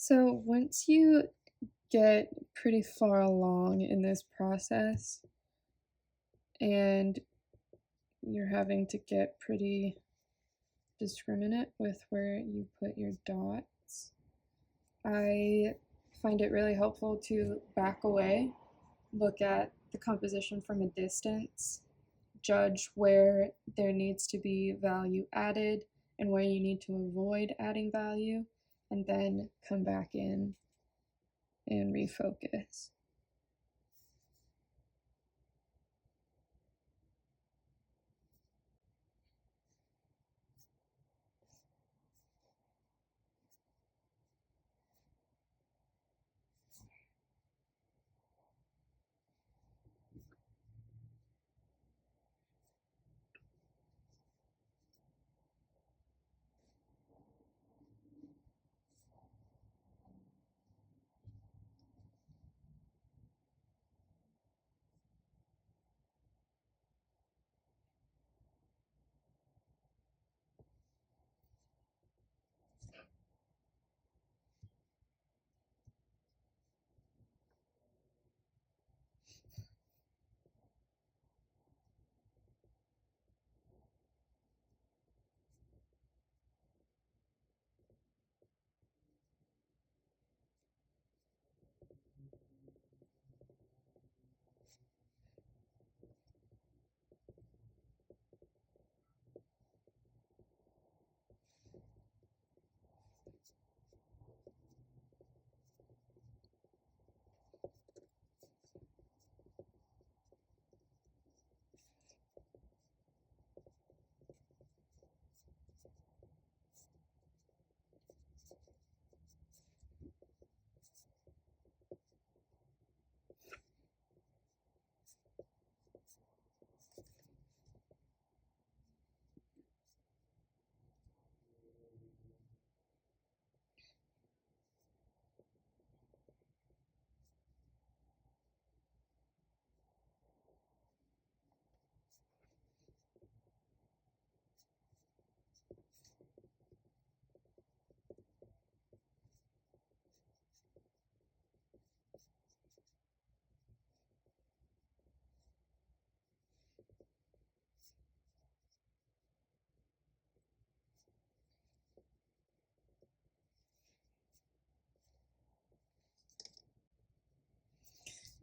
So once you get pretty far along in this process and you're having to get pretty discriminate with where you put your dots, I find it really helpful to back away, look at the composition from a distance, judge where there needs to be value added and where you need to avoid adding value, and then come back in and refocus.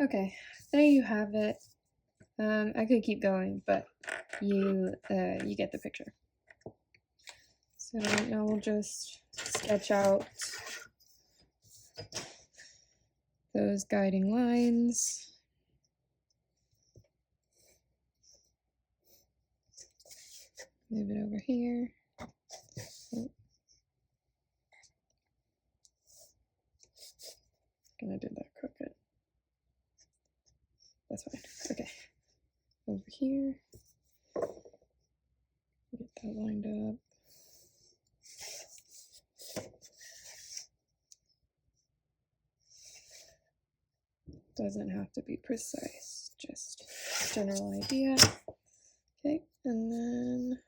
Okay, there you have it. I could keep going, but you get the picture. So now we'll just sketch out those guiding lines. Move it over here. Oh. Gonna do that crooked. That's fine. Okay. Over here. Get that lined up. Doesn't have to be precise, just general idea. Okay, and then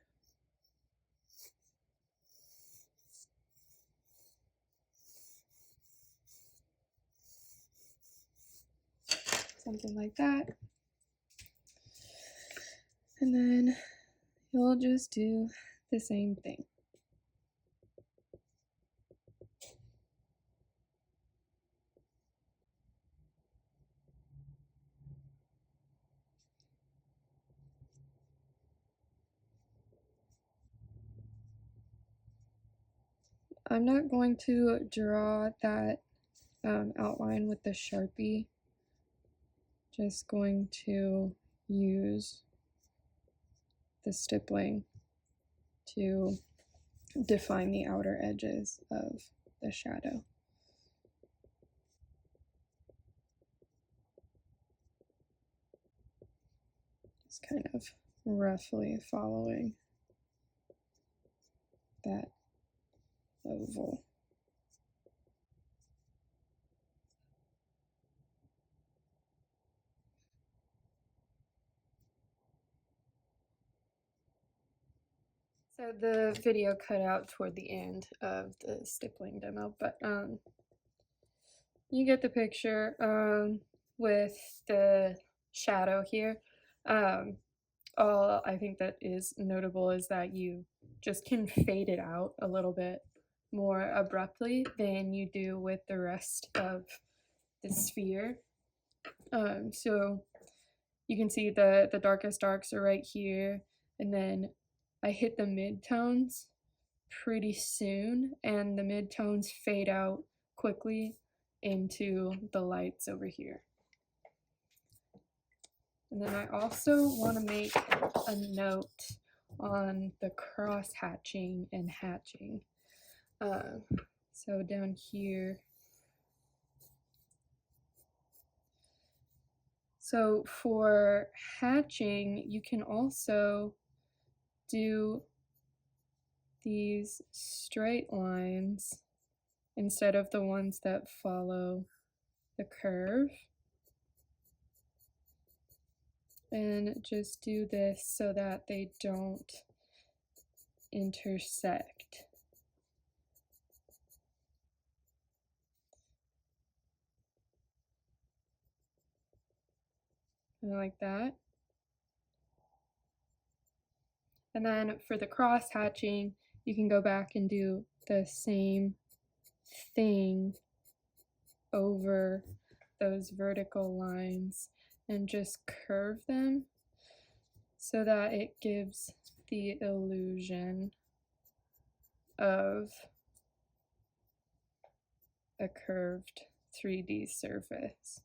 something like that. And then you'll just do the same thing. I'm not going to draw that outline with the Sharpie. Just going to use the stippling to define the outer edges of the shadow. Just kind of roughly following that oval. So the video cut out toward the end of the stippling demo, but You get the picture with the shadow here. Um, all I think that is notable is that you just can fade it out a little bit more abruptly than you do with the rest of the sphere. So you can see the darkest darks are right here, and then I hit the midtones pretty soon, and the midtones fade out quickly into the lights over here. And then I also want to make a note on the cross hatching and hatching. So down here, so for hatching, you can also do these straight lines instead of the ones that follow the curve. And just do this so that they don't intersect. Like that. And then for the cross hatching, you can go back and do the same thing over those vertical lines and just curve them so that it gives the illusion of a curved 3D surface.